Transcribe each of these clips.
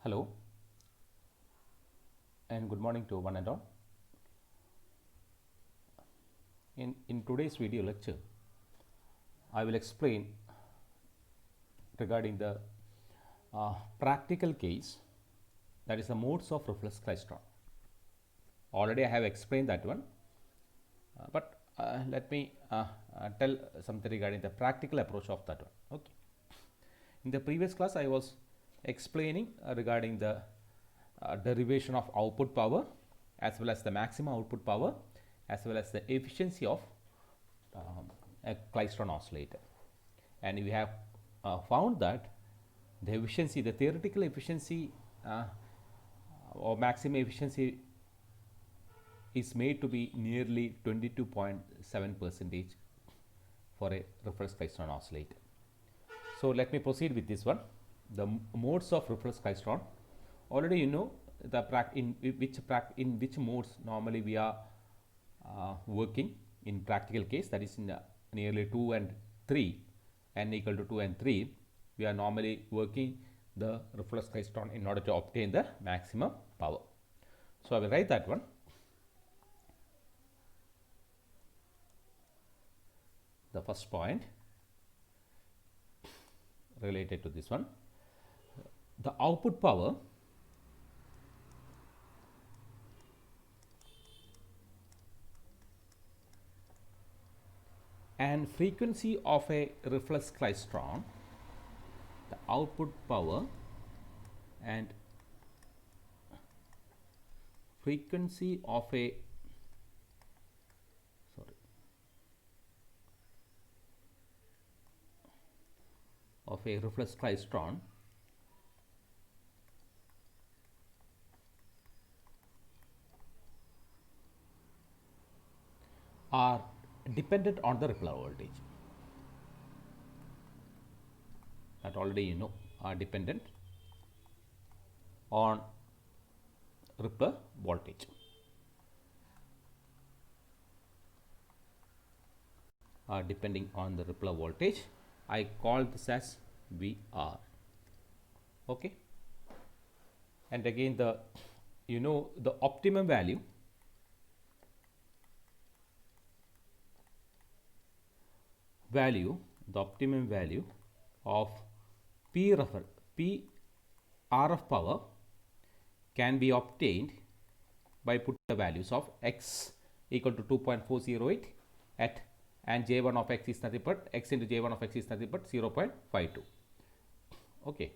Hello and good morning to one and all. In today's video lecture, I will explain regarding the practical case, that is the modes of reflex klystron. Already I have explained that one, but let me tell something regarding the practical approach of that one. Okay. In the previous class, I was explaining regarding the derivation of output power as well as the maximum output power as well as the efficiency of a klystron oscillator, and we have found that the efficiency, the theoretical efficiency or maximum efficiency is made to be nearly 22.7% for a reflex klystron oscillator. So let me proceed with this one. The modes of reflex klystron. Already you know the in which modes normally we are working in practical case, that is in nearly 2 and 3, n equal to 2 and 3, we are normally working the reflex klystron in order to obtain the maximum power. So I will write that one. The first point related to this one, the output power and frequency of a reflex klystron, the output power and frequency of a reflex klystron are dependent on the Rippler voltage. That already you know, are dependent on Rippler voltage. Are depending on the Rippler voltage. I call this as VR. Okay. And again, the optimum value the optimum value of P RF power can be obtained by putting the values of x equal to 2.408 at, and j1 of x is nothing but x into j1 of x is nothing but 0.52. Okay.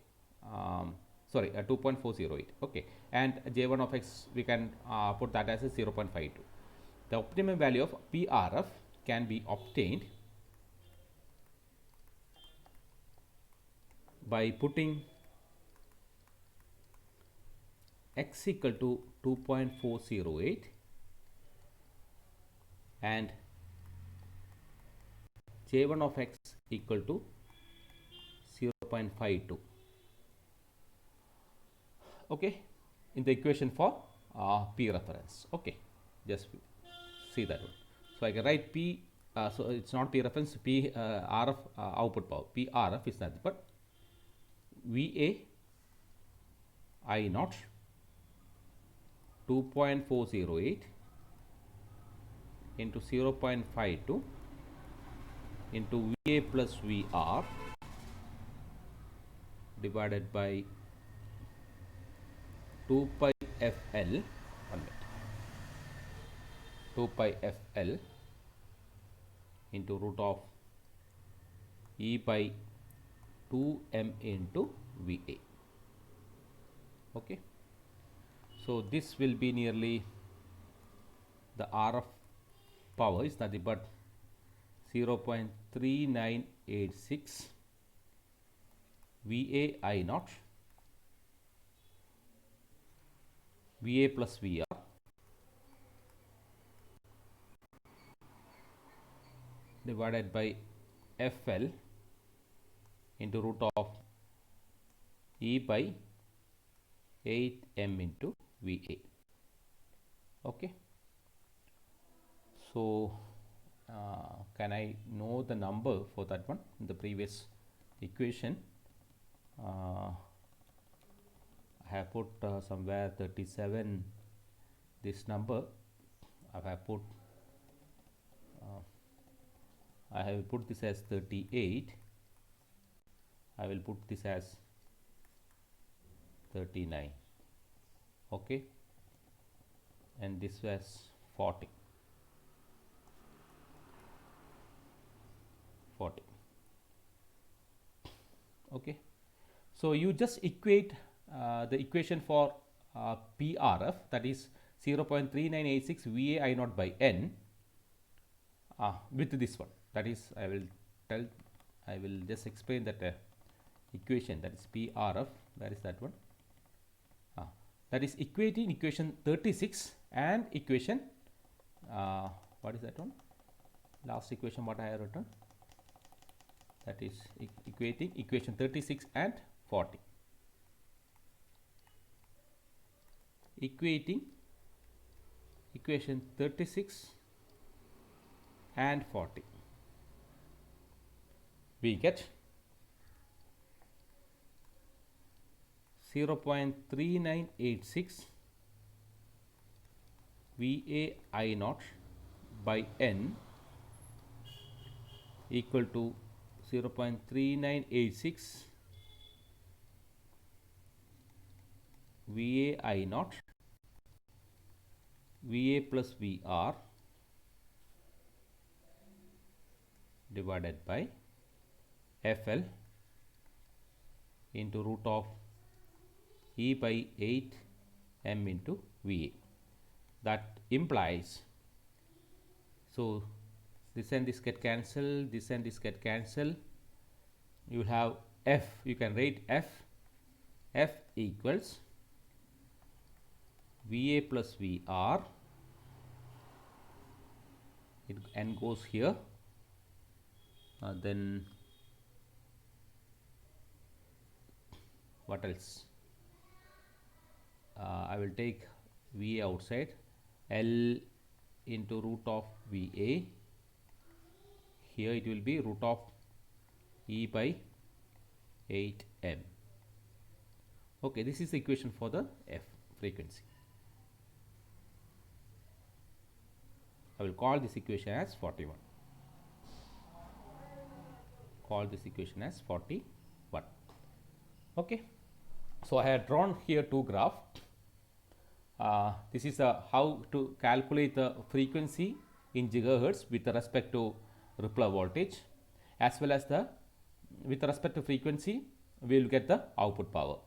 Sorry, 2.408. Okay, and j1 of x we can put that as a 0.52. The optimum value of PRF can be obtained by putting x equal to 2.408 and j1 of x equal to 0.52. Okay, in the equation for P reference. Okay, just see that one. So I can write P, so it's not P reference, P RF output power. P RF is nothing but VA I naught 2.408 into 0.52 into VA plus VR divided by 2 pi FL, 2 pi FL into root of E by 2m into VA. Okay. So this will be nearly the RF power is nothing but 0.3986 VA I naught VA plus VR divided by FL into root of E by 8m into VA. Okay. So can I know the number for that one in the previous equation? I have put somewhere 37 this number. I have put this as 38. I will put this as 39. Okay, and this was 40. Okay, so you just equate the equation for PRF, that is 0.3986 VA I naught by N with this one. That is, I will just explain that equation, that is PRF. Where is that one? That is equating equation 36 and equation what is that one? Last equation what I have written, that is equating equation 36 and 40. Equating equation 36 and 40, we get 0.3986 VA I naught by N equal to 0.3986 VA I naught VA plus VR divided by FL into root of E by 8 M into VA. That implies, so this and this get cancelled, this and this get cancelled. You will have F, you can write F equals VA plus VR, it N goes here, then what else? I will take VA outside, L into root of VA, here it will be root of E by 8M. Okay, this is the equation for the F frequency. I will call this equation as 41. Call this equation as 41. Okay, so I have drawn here two graphs. This is how to calculate the frequency in gigahertz with respect to Rippler voltage, as well as the with respect to frequency we will get the output power.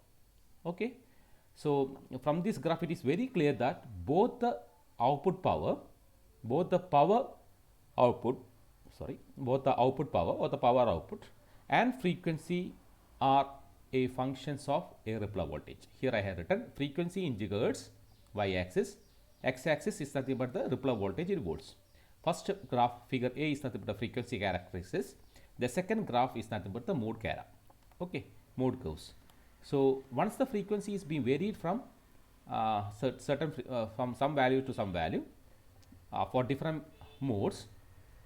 Okay, so from this graph it is very clear that both the output power, both the output power or the power output and frequency are a functions of a Rippler voltage. Here I have written frequency in gigahertz, y axis, x axis is nothing but the Rippler voltage in volts. First graph figure A is nothing but the frequency characteristics. The second graph is nothing but the mode cara. Okay, mode curves. So once the frequency is being varied from certain from some value to some value for different modes,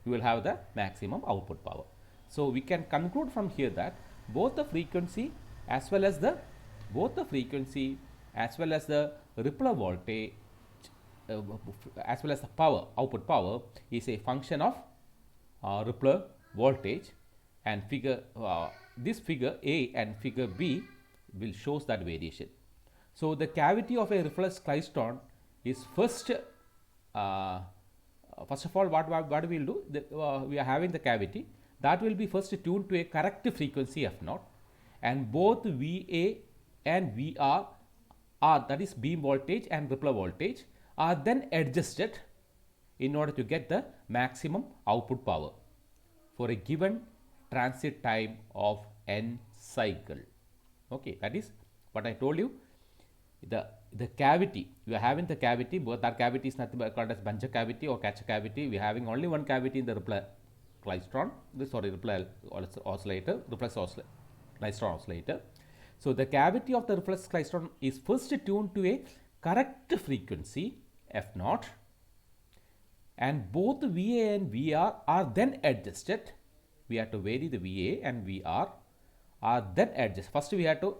you will have the maximum output power. So we can conclude from here that both the frequency as well as the Rippler voltage as well as the power, output power is a function of Rippler voltage, and this figure A and figure B will shows that variation. So the cavity of a reflex klystron is first of all what we will do, we are having the cavity that will be first tuned to a correct frequency F0, and both VA and VR are, that is beam voltage and Rippler voltage, are then adjusted in order to get the maximum output power for a given transit time of n cycle. Okay, that is what I told you. The cavity, you are having the cavity, but that cavity is nothing but called as Buncher cavity or catcher cavity. We are having only one cavity in the Rippler klystron, Rippler oscillator, reflex klystron oscillator. So the cavity of the reflex klystron is first tuned to a correct frequency F0, and both VA and VR are then adjusted. We have to vary the VA and VR are then adjusted. First we have to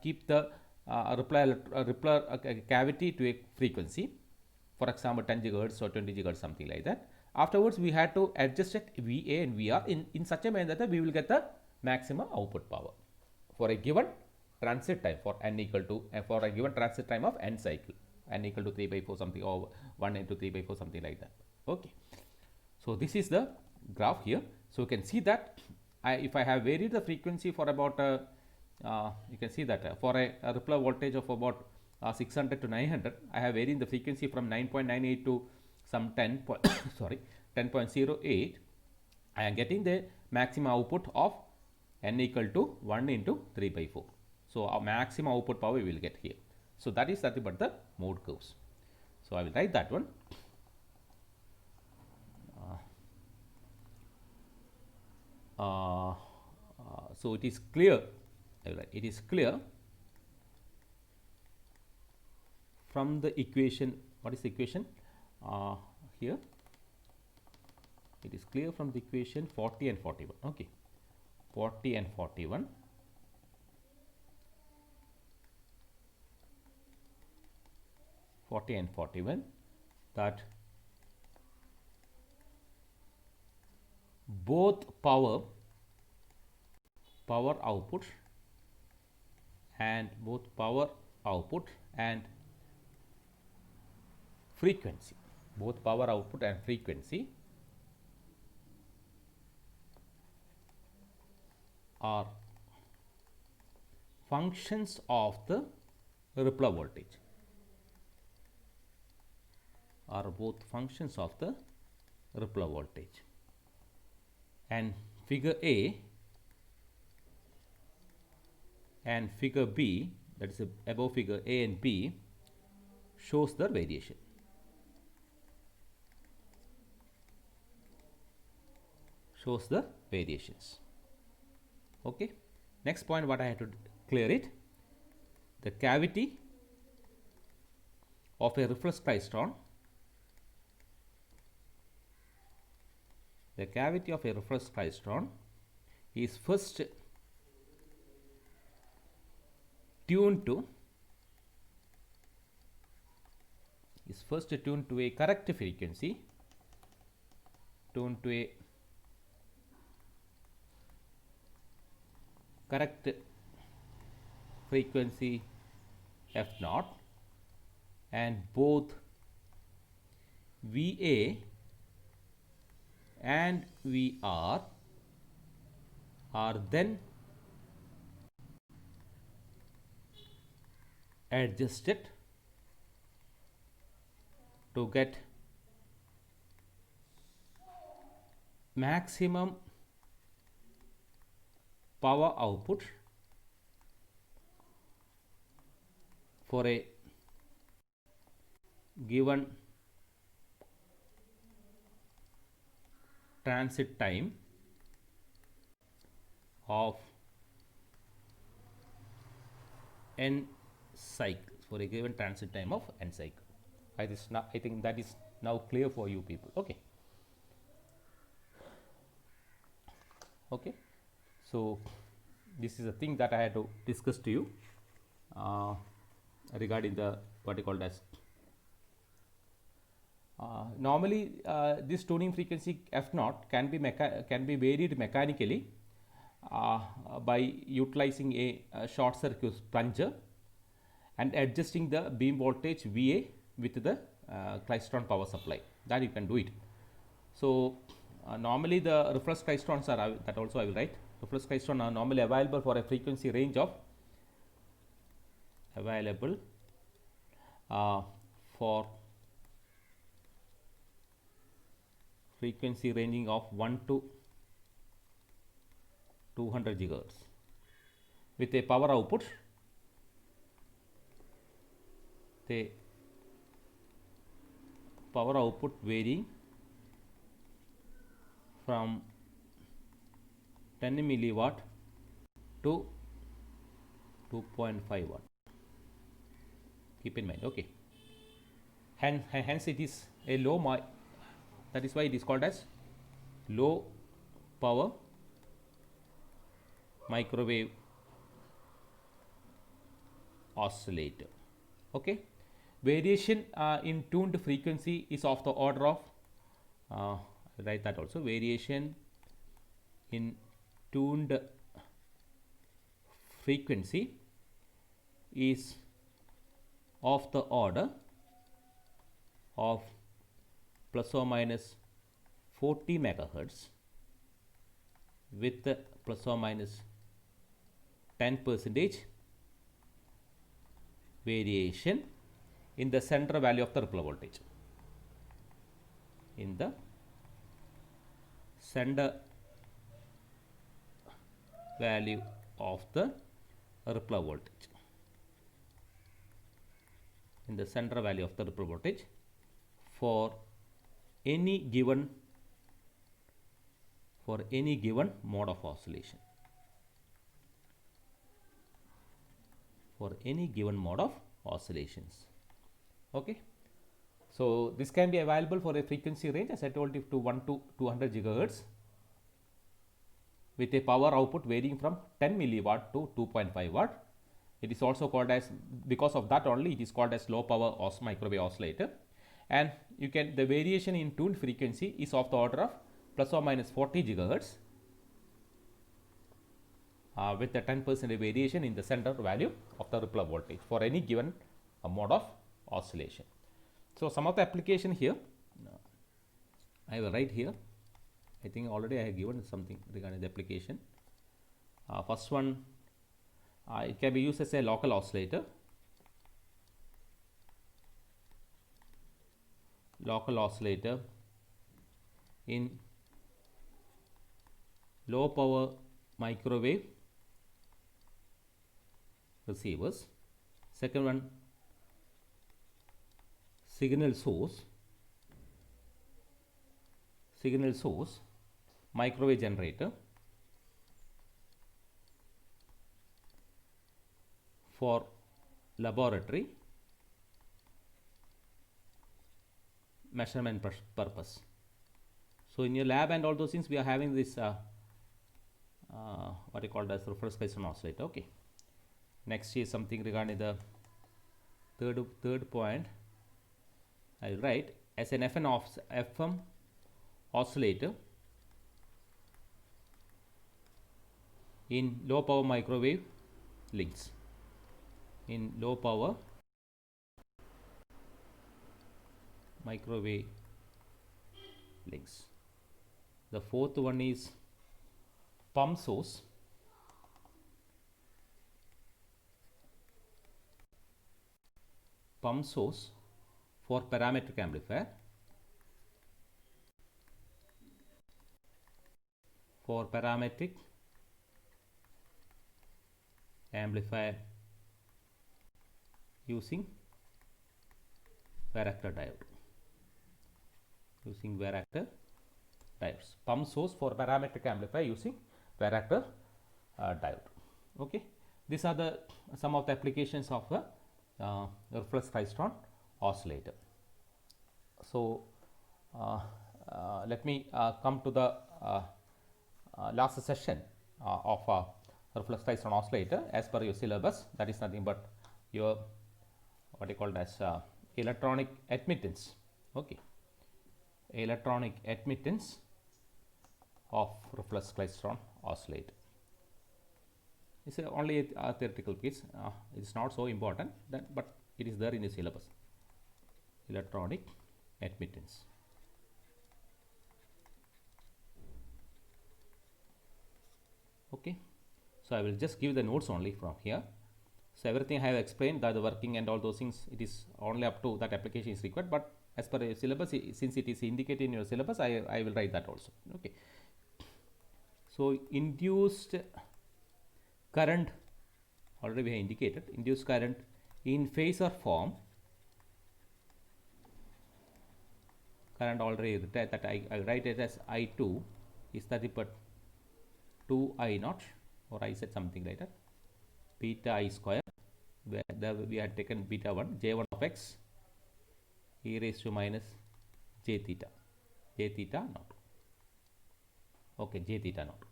keep the a cavity to a frequency, for example 10 gigahertz or 20 gigahertz, something like that. Afterwards we had to adjust it VA and VR in such a manner that we will get the maximum output power for a given transit time for n equal to for a given transit time of n cycle, n equal to 3 by 4 something, or 1 into 3 by 4 something like that. Okay, so this is the graph here. So you can see that if I have varied the frequency for about you can see that for a Rippler voltage of about 600 to 900, I have varied the frequency from 9.98 to some 10 sorry 10.08. I am getting the maximum output of n equal to 1 into 3 by 4. So our maximum output power we will get here. So that is nothing but the mode curves. So I will write that one. So it is clear. It is clear from the equation. What is the equation here? It is clear from the equation 40 and 41. Okay, 40 and 41. That both power output and frequency, both power output and frequency are functions of the Rippler voltage, are both functions of the Rippler voltage. And figure A and figure B, that is above figure A and B, shows the variation. Shows the variations. Okay. Next point, what I have to clear it, the cavity of a reflex klystron, the cavity of a reflex klystron is first tuned to a correct frequency, tuned to a correct frequency f0, and both VA and VR are then adjusted to get maximum power output for a given transit time of n cycles, for a given transit time of n cycle. I think that is now clear for you people. Okay. Okay. So this is a thing that I had to discuss to you regarding the what you called as normally this tuning frequency f0 can be varied mechanically by utilizing a short circuit plunger and adjusting the beam voltage VA with the klystron power supply. That you can do it. So normally the reflex klystrons are that also I will write. Reflex klystron are normally available for a frequency range of for frequency ranging of 1 to 200 gigahertz with a power output varying from 10 milliwatt to 2.5 watt. Keep in mind. Okay. Hence it is a that is why it is called as low power microwave oscillator. Okay, variation in tuned frequency is of the order of write that also, variation in tuned frequency is of the order of plus or minus 40 megahertz with plus or minus 10% variation in the center value of the ripple voltage. In the center value of the ripple voltage. In the center value of the ripple voltage for any given mode of oscillation. For any given mode of oscillations. Okay. So this can be available for a frequency range, as I told you, to 1 to 200 gigahertz with a power output varying from 10 milliwatt to 2.5 watt. It is also called as, because of that only, it is called as low power microwave oscillator. And you can, the variation in tuned frequency is of the order of plus or minus 40 gigahertz with a 10% variation in the center value of the ripple voltage for any given mode of oscillation. So some of the application here, I will write here. I think already I have given something regarding the application. First one, it can be used as a local oscillator. Local oscillator in low power microwave receivers. Second one, signal source microwave generator for laboratory measurement purpose. So in your lab and all those things, we are having this what you call as reference Klystron oscillator. Okay. Next is something regarding the third point. I will write as an FM oscillator in low power microwave links. In low power microwave links. The fourth one is pump source for parametric amplifier. For parametric amplifier using varactor diode. Using varactor diodes. Pump source for parametric amplifier using varactor diode. Okay. These are the some of the applications of the reflex Klystron oscillator. So let me come to the last session of reflex Klystron oscillator as per your syllabus. That is nothing but your what you called as electronic admittance. Okay, electronic admittance of reflex Klystron oscillator. It's only a theoretical piece. It's not so important, but it is there in the syllabus. Electronic admittance. Okay, so I will just give the notes only from here. So everything I have explained, that the working and all those things, it is only up to that application is required, but as per a syllabus, since it is indicated in your syllabus, I will write that also. Okay, so induced current, already we have indicated, induced current in phasor form, current already that I write it as I2 is nothing but 2 I naught, or I said something like that, beta I square, where we had taken beta 1, j1 of x e raised to minus j theta naught. Okay, j theta naught.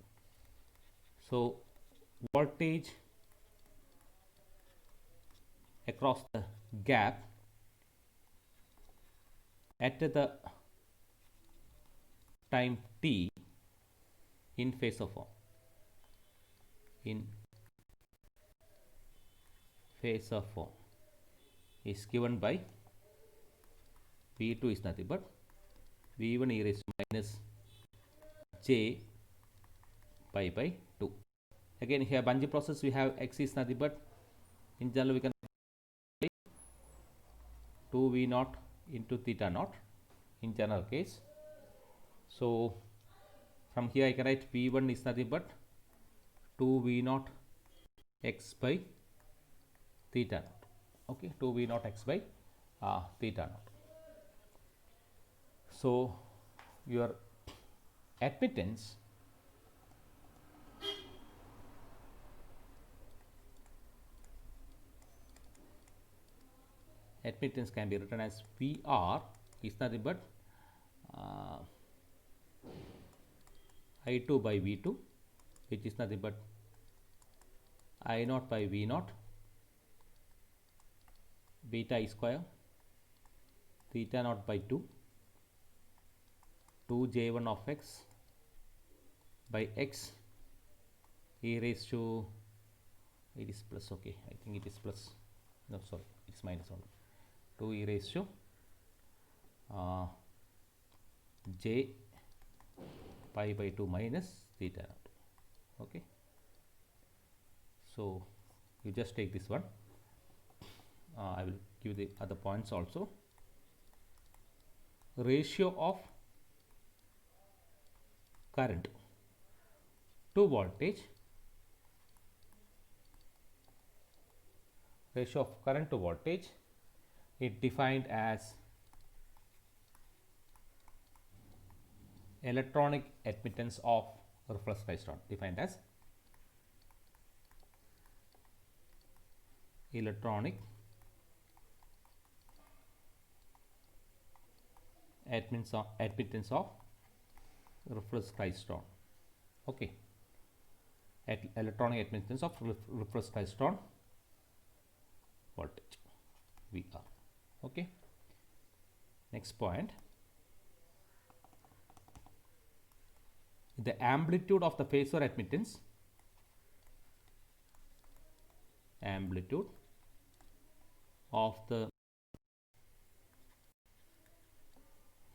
So voltage across the gap at the time t in phasor form. In phasor form is given by V2 is nothing but V1 e raised to minus j pi by 2. Again here Bunge process we have x is nothing but in general we can 2 V naught into theta naught in general case. So from here I can write V1 is nothing but 2 V naught x by theta naught. Okay, 2 V naught x by theta naught. So your admittance can be written as VR is nothing but I2 by V2, which is nothing but I naught by V naught beta I square theta naught by 2 2j1 of x by x e raised to, it is plus, okay, I think it is plus, no sorry, it's minus only, 2 e raised to j pi by 2 minus theta naught. Okay, so you just take this one. I will give the other points also. Ratio of current to voltage, ratio of current to voltage is defined as electronic admittance of reflex klystron, defined as electronic admittance of reflex klystron. Okay, electronic admittance of reflex klystron voltage VR. Okay, next point, the amplitude of the phasor admittance, amplitude of the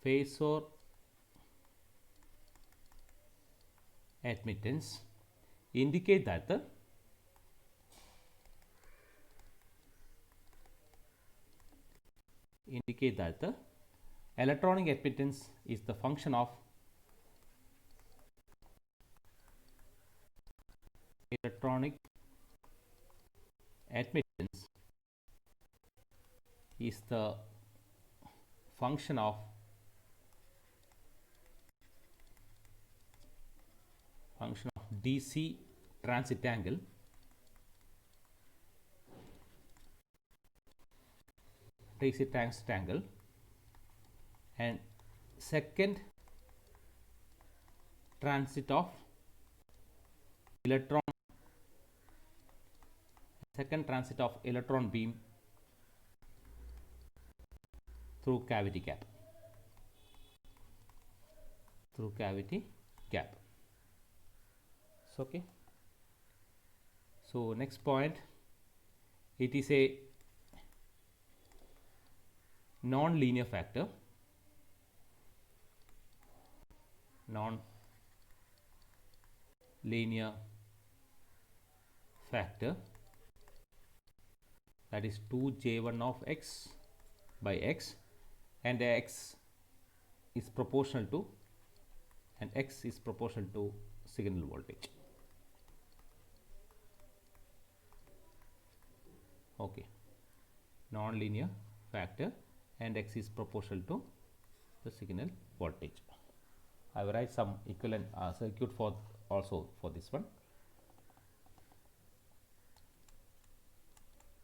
phasor admittance indicate that the electronic admittance is the function of electronic admittance is the function of DC transit angle and second transit of electron beam through cavity gap. So, okay. So next point, it is a non-linear factor. That is 2j1 of x by x, and x is proportional to signal voltage. Okay, non-linear factor and x is proportional to the signal voltage. I will write some equivalent circuit for also for this one.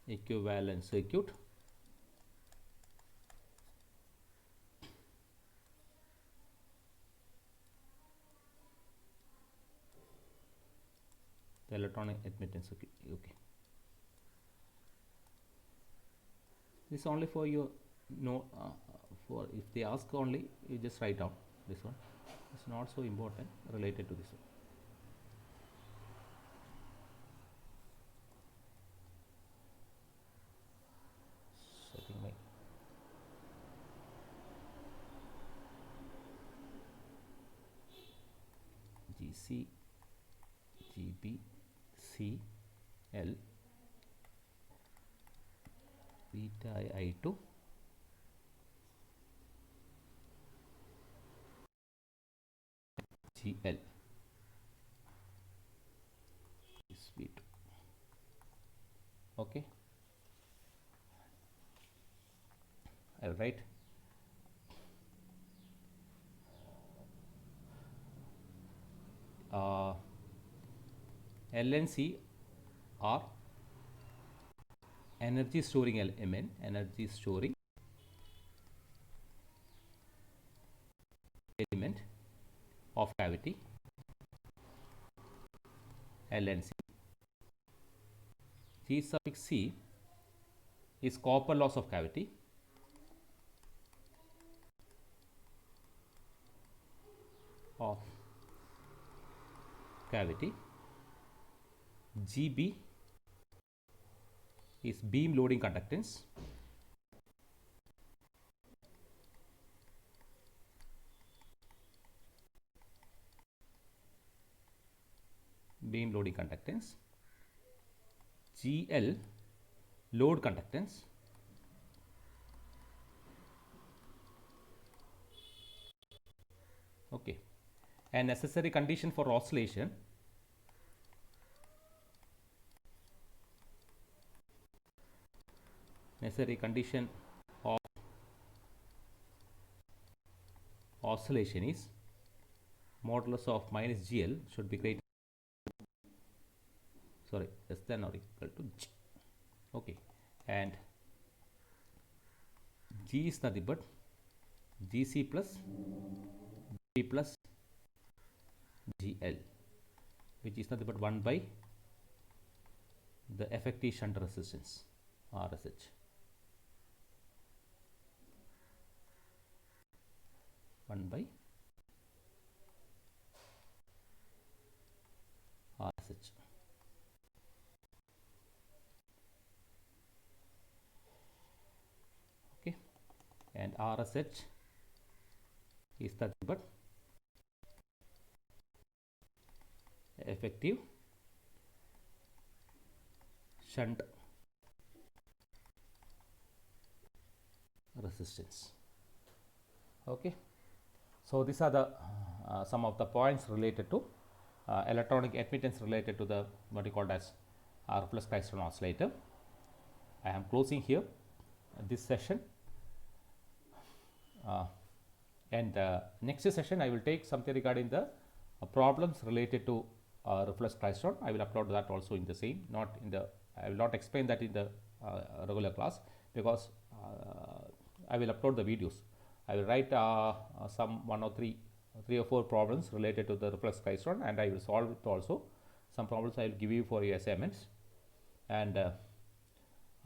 Equivalent circuit. The electronic admittance circuit. Okay. This is only for your note. For if they ask only, you just write down this one. It's not so important related to this one. So I think my GC, GB, C, L, beta I2, GL is V2. Okay, I'll write L and C are energy storing element, energy storing element of cavity L and C. G suffix C is copper loss of cavity of cavity. GB is beam loading conductance. Beam loading conductance. GL load conductance. Okay, and necessary condition for oscillation of oscillation is modulus of minus GL should be greater, less than or equal to G. Okay, and G is nothing but GC plus G plus GL, which is nothing but 1 by the effective shunt resistance RSH. 1 by RSH. Okay, and RSH is nothing but effective shunt resistance. Okay, so these are the some of the points related to electronic admittance related to the what you called as reflex klystron oscillator. I am closing here this session, and next session I will take something regarding the problems related to reflex klystron. I will upload that also in the same, not in the, I will not explain that in the regular class, because I will upload the videos. I will write some three or four problems related to the reflex klystron, and I will solve it also. Some problems I will give you for your assignments, and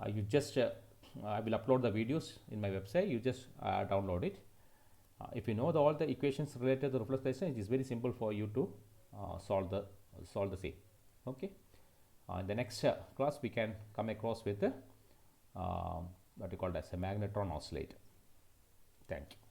you just I will upload the videos in my website. You just download it. If you know all the equations related to the reflex klystron, it is very simple for you to solve the same. Okay. In the next class, we can come across with the what you call as a magnetron oscillator. Thank you.